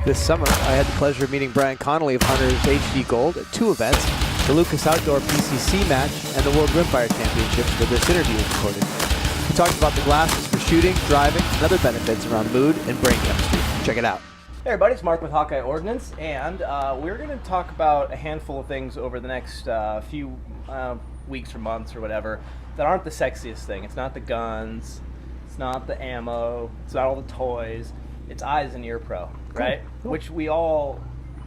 This summer, I had the pleasure of meeting Brian Conley of Hunters HD Gold at two events, the Lucas Outdoor PCC match and the World Rimfire Championships, where this interview was recorded. We talked about the glasses for shooting, driving, and other benefits around mood and brain chemistry. Check it out. Hey everybody, it's Mark with Hawkeye Ordnance, and we're going to talk about a handful of things over the next few weeks or months or whatever that aren't the sexiest thing. It's not the guns, it's not the ammo, it's not all the toys. It's Eyes and Ear Pro, right? Cool. Which we all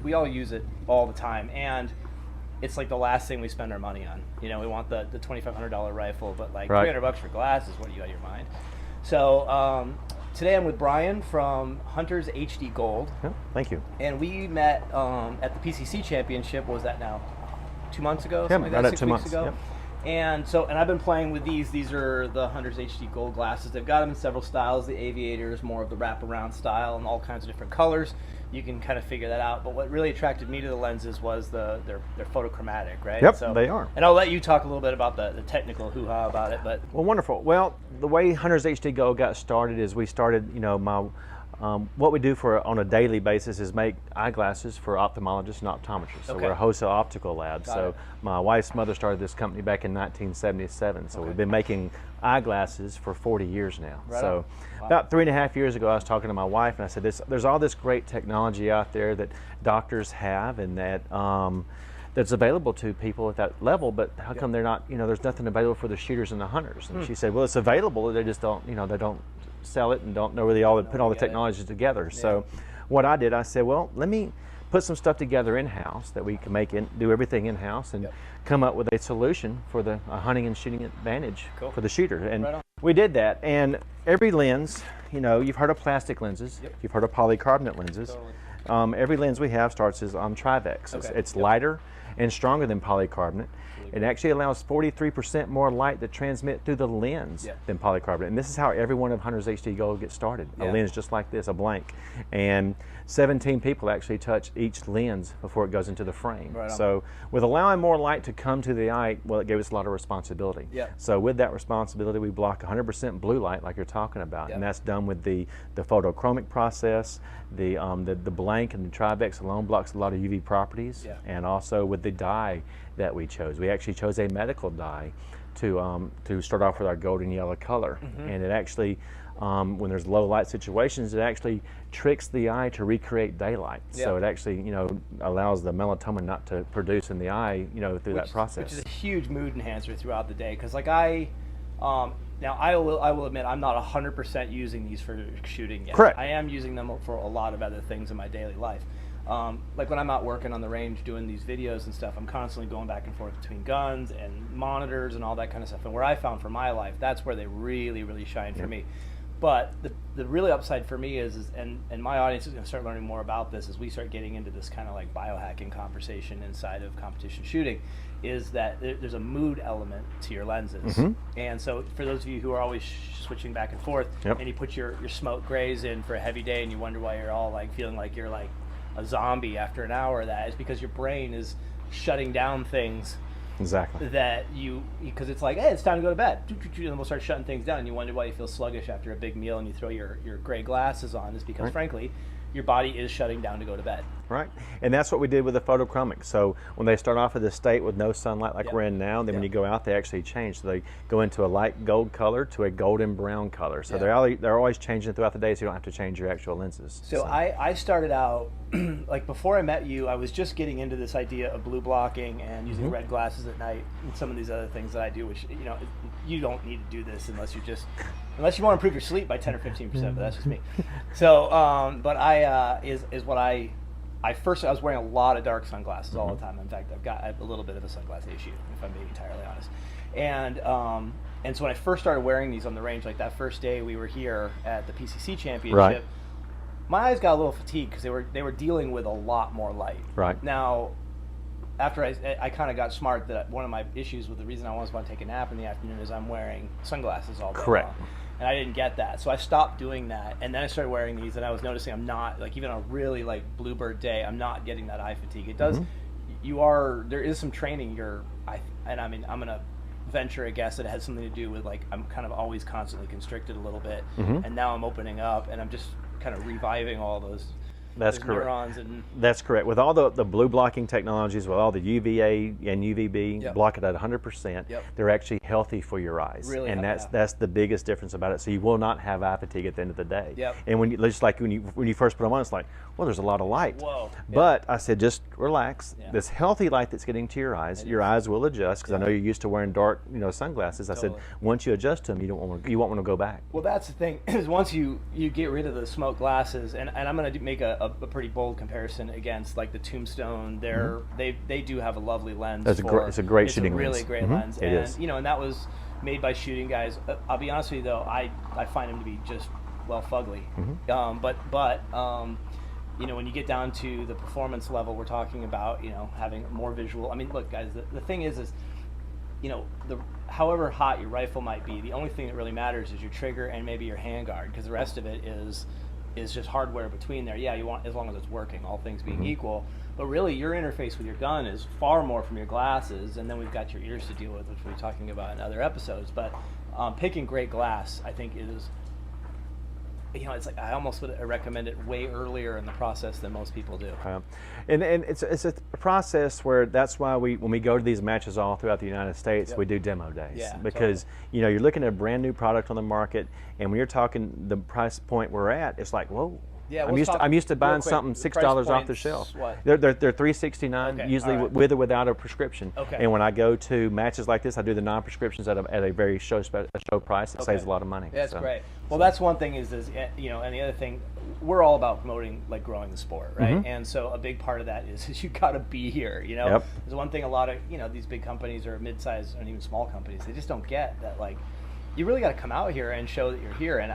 use it all the time, and it's like the last thing we spend our money on. You know, we want the $2,500 rifle, but like $300 for glasses. What, are you out of your mind? So today I'm with Brian from Hunters HD Gold. Yeah, thank you. And we met at the PCC Championship. What was that now? 2 months ago? Yeah, something like right that, at 6 2 weeks months ago. Yep. And I've been playing with these. These are the Hunters HD Gold glasses. They've got them in several styles. The Aviators, more of the wraparound style, and all kinds of different colors. You can kind of figure that out. But what really attracted me to the lenses was they're photochromatic, right? Yep, they are. And I'll let you talk a little bit about the technical hoo-ha about it. But well, wonderful. Well, the way Hunters HD Gold got started is we started, what we do on a daily basis is make eyeglasses for ophthalmologists and optometrists. So we're a wholesale optical lab. So my wife's mother started this company back in 1977. So we've been making eyeglasses for 40 years now. Right so about 3.5 years ago, I was talking to my wife and I said, there's all this great technology out there that doctors have and that that's available to people at that level, but how come they're not, there's nothing available for the shooters and the hunters? And she said, well, it's available, they just don't, they don't sell it and don't know where they all put all the technologies together. Yeah. So what I did, I said, well, let me put some stuff together in-house that we can do everything in-house and come up with a solution for the hunting and shooting advantage for the shooter. And we did that. And every lens, you've heard of plastic lenses, you've heard of polycarbonate lenses. Totally. Every lens we have starts as Trivex. It's lighter and stronger than polycarbonate. It actually allows 43% more light to transmit through the lens than polycarbonate. And this is how every one of Hunters HD Gold gets started. A lens just like this, a blank. And 17 people actually touch each lens before it goes into the frame. So with allowing more light to come to the eye, well, it gave us a lot of responsibility. So with that responsibility, we block 100% blue light like you're talking about. And that's done with the photochromic process. The blank and the Trivex alone blocks a lot of UV properties. And also with the dye that we chose. We actually chose a medical dye to start off with our golden yellow color. And it actually, when there's low light situations, it actually tricks the eye to recreate daylight. So it actually, allows the melatonin not to produce in the eye, through that process. Which is a huge mood enhancer throughout the day. Because like now I will admit I'm not 100% using these for shooting yet. Correct. I am using them for a lot of other things in my daily life. Like when I'm out working on the range doing these videos and stuff, I'm constantly going back and forth between guns and monitors and all that kind of stuff. And where I found for my life, that's where they really, really shine for me. But the really upside for me is and my audience is going to start learning more about this as we start getting into this kind of like biohacking conversation inside of competition shooting, is that there's a mood element to your lenses. And so for those of you who are always switching back and forth, and you put your smoke grays in for a heavy day and you wonder why you're all like feeling like you're like a zombie after an hour of that, is because your brain is shutting down things that because it's like, hey, it's time to go to bed, and we'll start shutting things down, and you wonder why you feel sluggish after a big meal and you throw your gray glasses on, is because frankly your body is shutting down to go to bed. Right. And that's what we did with the photochromic. So when they start off at this state with no sunlight like we're in now, then when you go out, they actually change. So they go into a light gold color to a golden brown color. So they're always changing throughout the day, so you don't have to change your actual lenses. So I started out, like before I met you, I was just getting into this idea of blue blocking and using red glasses at night and some of these other things that I do, which, you don't need to do this unless you want to improve your sleep by 10 or 15%, but that's just me. So, but I was wearing a lot of dark sunglasses all the time. In fact, I've got a little bit of a sunglass issue, if I'm being entirely honest. And so when I first started wearing these on the range, like that first day we were here at the PCC Championship, my eyes got a little fatigued because they were dealing with a lot more light. Now, after I kind of got smart that one of my issues with the reason I always want to take a nap in the afternoon is I'm wearing sunglasses all day long. And I didn't get that, so I stopped doing that, and then I started wearing these, and I was noticing I'm not, like, even on a really like bluebird day, I'm not getting that eye fatigue. It does. There is some training. I'm gonna venture a guess that it has something to do with, like, I'm kind of always constantly constricted a little bit, and now I'm opening up, and I'm just kind of reviving all those That's there's correct. neurons and That's correct. With all the blue blocking technologies, with all the UVA and UVB, Yep. block it at 100%, Yep. they're actually healthy for your eyes. Really and help, yeah. that's the biggest difference about it. So you will not have eye fatigue at the end of the day. Yep. And when you, just like when you first put them on, it's like, well, there's a lot of light. Whoa. But I said, just relax. Yeah. This healthy light that's getting to your eyes, your eyes will adjust, because I know you're used to wearing dark, sunglasses. I said, Totally. once you adjust to them, you won't want to go back. Well, that's the thing, is once you get rid of the smoke glasses, and I'm going to make a pretty bold comparison against like the Tombstone. They do have a lovely lens. It's a great shooting lens. It's a really great Mhm. lens. It and is. and that was made by shooting guys. I'll be honest with you though, I find them to be just well fugly. Mm-hmm. But when you get down to the performance level we're talking about, having more visual. I mean, look, guys, the thing is however hot your rifle might be, the only thing that really matters is your trigger and maybe your handguard, because the rest of it is just hardware between there. Yeah, you want, as long as it's working, all things being equal. But really, your interface with your gun is far more from your glasses, and then we've got your ears to deal with, which we'll be talking about in other episodes. But picking great glass, I think, is, it's like I almost would recommend it way earlier in the process than most people do. And it's a process where that's why when we go to these matches all throughout the United States, Yep. we do demo days. Yeah, because you're looking at a brand new product on the market, and when you're talking the price point we're at, it's like, whoa. Yeah, I'm used to buying real quick, something the $6 price off the point's shelf. what? They're $369 Okay, usually, all right. with or without a prescription. Okay. And when I go to matches like this, I do the non-prescriptions at a very show price. It Okay. saves a lot of money. That's So, great. Well, that's one thing is and the other thing, we're all about promoting, like, growing the sport, right? Mhm. And so a big part of that is you got to be here. Yep. There's one thing a lot of these big companies or mid-sized and even small companies, they just don't get that, like, you really got to come out here and show that you're here. And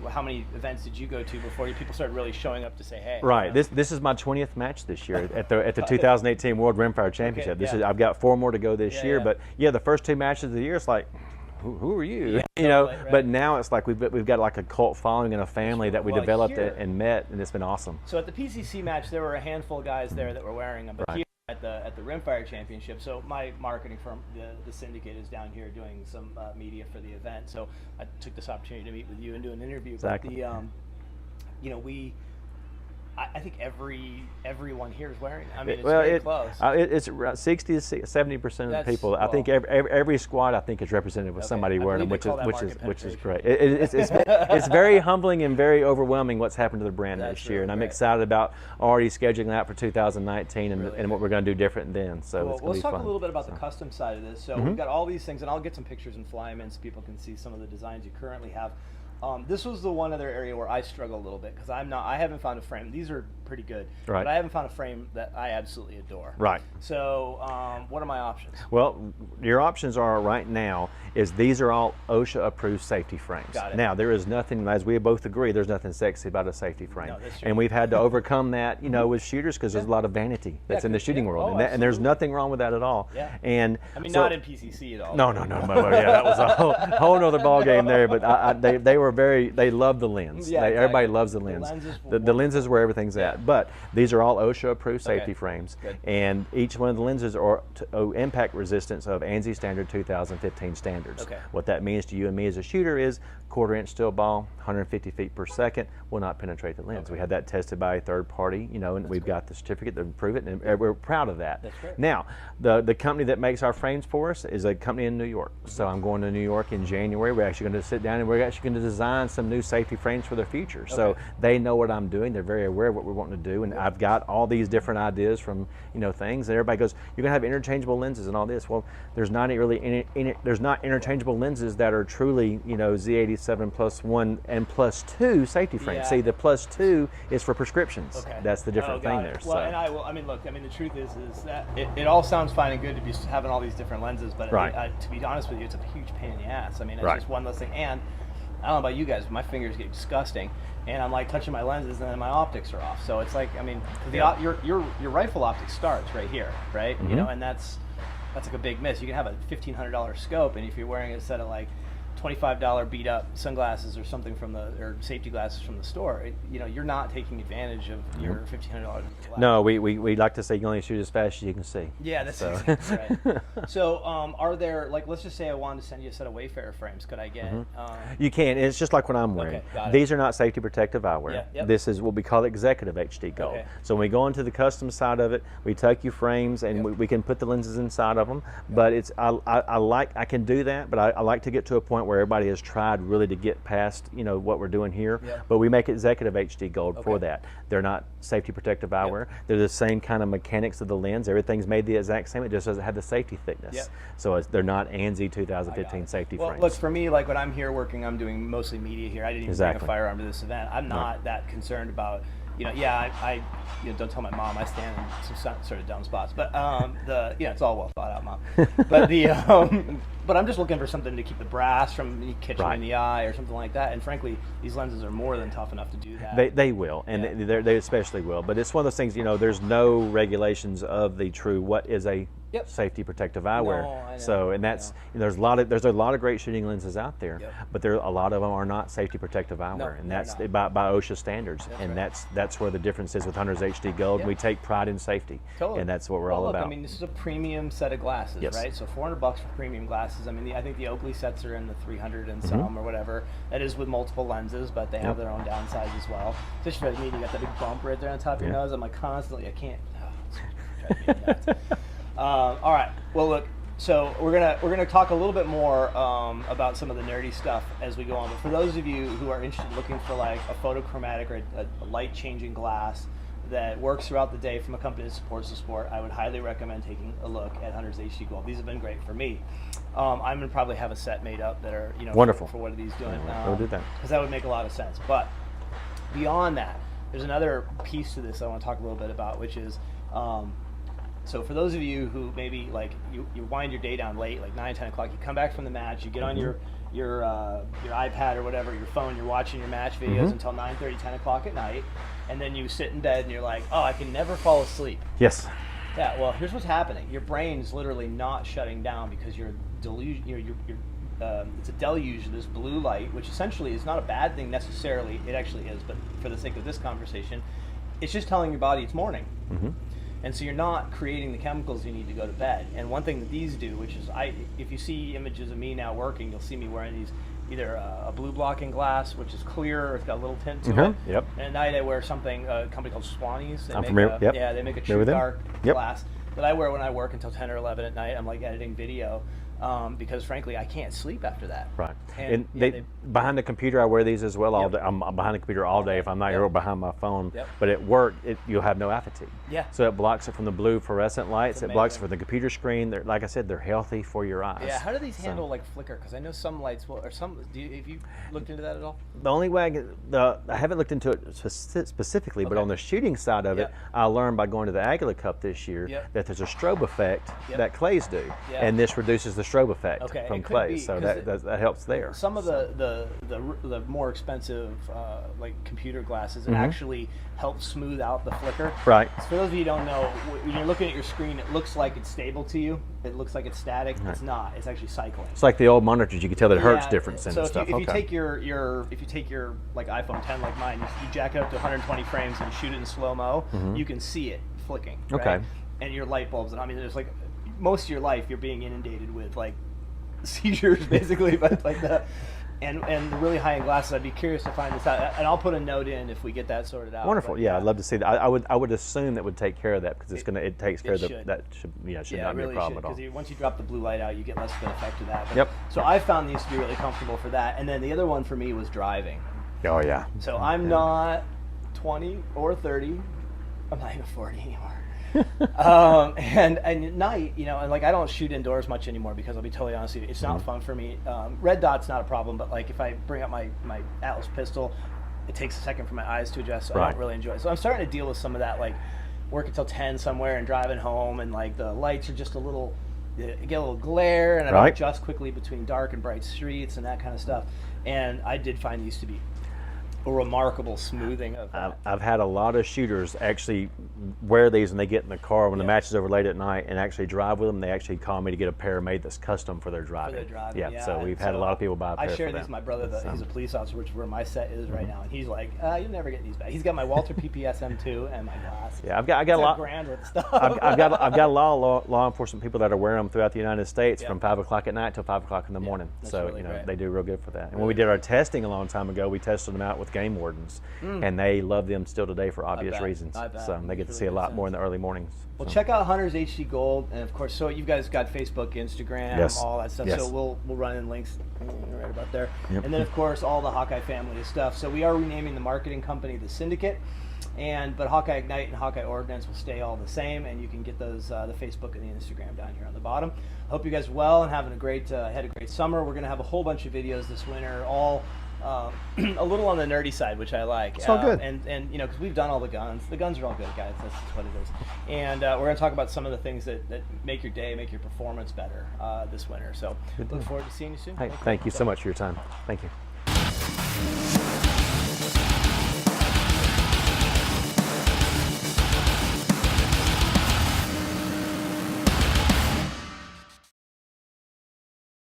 how many events did you go to before people started really showing up to say, hey? Right. This is my 20th match this year at the 2018 World Rimfire Championship. Okay, yeah. I've got 4 more to go this Yeah, year. yeah. But the first 2 matches of the year, it's like, who are you? Yeah, totally, right. But now it's like we've got like a cult following and a family that we Well, developed here- and met, and it's been awesome. So at the PCC match, there were a handful of guys there that were wearing them. But Right. here at the Rimfire Championship, so my marketing firm, the Syndicate, is down here doing some media for the event. So I took this opportunity to meet with you and do an interview. Exactly. But I think everyone here is wearing. I mean, it's very close. It's around 60 to 70% of the That's- people. I think well- every squad I think is represented with Okay. somebody I wearing them, believe they call that which is market great. It's very humbling and very overwhelming what's happened to the brand That's this year, really and I'm great. excited about already scheduling that for 2019 and, Really and what we're going to do different then. So Well, it's going let's to be talk fun. a little bit about So. the custom side of this. So we've got all these things, and I'll get some pictures and fly them in so people can see some of the designs you currently have. This was the one other area where I struggle a little bit because I haven't found a frame. These are pretty good, Right. but I haven't found a frame that I absolutely adore. Right. So what are my options? Well, your options are right now is these are all OSHA approved safety frames. Got it. Now there is nothing, as we both agree, there's nothing sexy about a safety frame. No, that's true. And we've had to overcome that, with shooters because there's a lot of vanity that's in the shooting yeah. world, Oh, and there's absolutely. nothing wrong with that at all. Yeah. And I mean, so- not in PCC at all. No. Yeah, that was a whole nother ball game there. But they love the lens. Yeah, Everybody exactly. loves the The lens. lenses The lens is where everything's at. But these are all OSHA approved safety frames, good. and each one of the lenses are impact resistance of ANSI standard 2015 standards. Okay. What that means to you and me as a shooter is 1/4-inch steel ball, 150 feet per second will not penetrate the lens. Okay. We had that tested by a third party, and we've got the certificate to prove it, and we're proud of that. That's great. Now, the company that makes our frames for us is a company in New York. So I'm going to New York in January. We're actually going to sit down and we're actually going to design some new safety frames for the future. So Okay. they know what I'm doing. They're very aware of what we're wanting to do, and I've got all these different ideas from things. And everybody goes, "You're going to have interchangeable lenses and all this." Well, there's not there's not interchangeable lenses that are truly Z87 +1 and +2 safety frames. Yeah. See, the +2 is for prescriptions. Okay. That's the different got thing it. there. Well, so. and the truth is that it all sounds fine and good to be having all these different lenses, but Right. to be honest with you, it's a huge pain in the ass. I mean, it's Right. just one less thing. And I don't know about you guys, but my fingers get disgusting, and I'm like touching my lenses, and then my optics are off. So it's like, I mean, 'cause your rifle optic starts right here, right? Mm-hmm. And that's like a big miss. You can have a $1,500 scope, and if you're wearing a set of like $25 beat up sunglasses or something or safety glasses from the store, you're not taking advantage of your $1,500. No, we like to say you can only shoot as fast as you can see. Yeah, that's exactly right. So are there, like, let's just say I wanted to send you a set of Wayfarer frames. Could I get? You can. It's just like what I'm wearing. Okay, got it. These are not safety protective eyewear. Yeah, yep. This is what we call executive HD gold. Okay. So when we go into the custom side of it, we take you frames and we can put the lenses inside of them. But it's I can do that, but I like to get to a point where everybody has tried really to get past what we're doing here. Yep. But we make executive HD gold for that. They're not safety protective eyewear. They're the same kind of mechanics of the lens. Everything's made the exact same. It just doesn't have the safety thickness. Yep. So they're not ANSI 2015 safety Well, frames. look, for me, like when I'm here working, I'm doing mostly media here. I didn't even bring a firearm to this event. I'm not that concerned about, I don't tell my mom I stand in some sort of dumb spots, but it's all well thought out, Mom. But but I'm just looking for something to keep the brass from catching me in the eye or something like that. And frankly, these lenses are more than tough enough to do that. They will, and they especially will. But it's one of those things, there's no regulations of the true what is a safety protective eyewear. No, I know, so, and that's there's a lot of great shooting lenses out there, but a lot of them are not safety protective eyewear, and that's by OSHA standards, that's where the difference is with Hunter's HD Gold. We take pride in safety, and that's what we're all about. I mean, this is a premium set of glasses, right? So $400 for premium glasses. I mean, I think the Oakley sets are in the 300 and some or whatever. That is with multiple lenses, but they have their own downsides as well. Especially for me, you got that big bump right there on top of your nose. I'm like constantly, I can't. It's driving me nuts. All right. Well, look. So we're gonna talk a little bit more about some of the nerdy stuff as we go on. But for those of you who are interested in looking for like a photochromatic or a light changing glass that works throughout the day from a company that supports the sport, I would highly recommend taking a look at Hunter's HD Gold. These have been great for me. I'm gonna probably have a set made up that are wonderful for what are these doing. We'll do that because that would make a lot of sense. But beyond that, there's another piece to this I want to talk a little bit about, which is. So for those of you who maybe like you wind your day down late, like 9, 10 o'clock, you come back from the match, you get on your iPad or whatever, your phone, you're watching your match videos until 9:30, 10 o'clock at night, and then you sit in bed and you're like, oh, I can never fall asleep. Yes. Yeah. Well, here's what's happening. Your brain's literally not shutting down because it's a deluge of this blue light, which essentially is not a bad thing necessarily. It actually is, but for the sake of this conversation, it's just telling your body it's morning. And so you're not creating the chemicals you need to go to bed. And one thing that these do, which is if you see images of me now working, you'll see me wearing these, either a blue blocking glass, which is clear, it's got a little tint to it. Yep. And at night I wear something, a company called Swannies. They make a true dark glass that I wear when I work until 10 or 11 at night. I'm like editing video. Because frankly, I can't sleep after that. Right. And they behind the computer, I wear these as well all day. I'm behind the computer all day if I'm not here or behind my phone. But at work, you'll have no fatigue. So it blocks it from the blue fluorescent lights. It blocks it from the computer screen. Like I said, they're healthy for your eyes. Yeah. How do these handle like flicker? Because I know some lights will, or some. Have you looked into that at all? The only way I haven't looked into it specifically, but on the shooting side of it, I learned by going to the Aguila Cup this year that there's a strobe effect that clays do, and this reduces the strobe effect from clay, so that helps there. Some of the more expensive like computer glasses actually help smooth out the flicker. Right. So for those of you who don't know, when you're looking at your screen, it looks like it's stable to you. It looks like it's static. It's not. It's actually cycling. It's like the old monitors. You can tell that it hurts difference and stuff. So if you take your like iPhone 10 like mine, you jack it up to 120 frames and shoot it in slow mo, you can see it flicking. Right? And your light bulbs. And I mean, there's like most of your life you're being inundated with like seizures basically, but like the and the really high-end glasses. I'd be curious to find this out, and I'll put a note in if we get that sorted out. Wonderful. But, I'd love to see that. I would assume that would take care of that because it takes care of that should not be a problem at all. Because once you drop the blue light out, you get less of an effect of that. But, so I found these to be really comfortable for that. And then the other one for me was driving. Oh yeah. So I'm not 20 or 30. I'm not even 40 anymore. And at night, and like I don't shoot indoors much anymore because I'll be totally honest with you, it's not fun for me. Red dot's not a problem, but like if I bring up my Atlas pistol, it takes a second for my eyes to adjust, so I don't really enjoy it. So I'm starting to deal with some of that, like work until 10 somewhere and driving home, and like the lights are just a little, you get a little glare, and I don't adjust quickly between dark and bright streets and that kind of stuff. And I did find these to be a remarkable smoothing of that. I've had a lot of shooters actually wear these and they get in the car when the match is over late at night and actually drive with them. They actually call me to get a pair made that's custom for their driving. Yeah, so we've had a lot of people buy a pair I share for these that. with my brother, he's a police officer, which is where my set is right now, and he's like, you'll never get these back. He's got my Walter PPS M2 and my glasses. Yeah, I've got a lot. $1,000 worth of stuff. I've got a lot of law enforcement people that are wearing them throughout the United States from 5 o'clock at night till 5 o'clock in the morning. So really great. they do real good for that. And when we did our testing a long time ago, we tested them out with game wardens, and they love them still today for obvious reasons. So they get to see a lot more in the early mornings. Well, check out Hunters HD Gold, and of course, so you guys got Facebook, Instagram, all that stuff. So we'll run in links right about there. And then of course all the Hawkeye family of stuff. So we are renaming the marketing company the Syndicate, but Hawkeye Ignite and Hawkeye Ordnance will stay all the same, and you can get those the Facebook and the Instagram down here on the bottom. Hope you guys are well and having a great had a great summer. We're gonna have a whole bunch of videos this winter, all a little on the nerdy side, which I like. It's all good. And you know, because we've done all the guns. The guns are all good, guys. That's just what it is. And we're going to talk about some of the things that make your day, make your performance better this winter. So look forward to seeing you soon. Hey, thank you so much for your time. Thank you.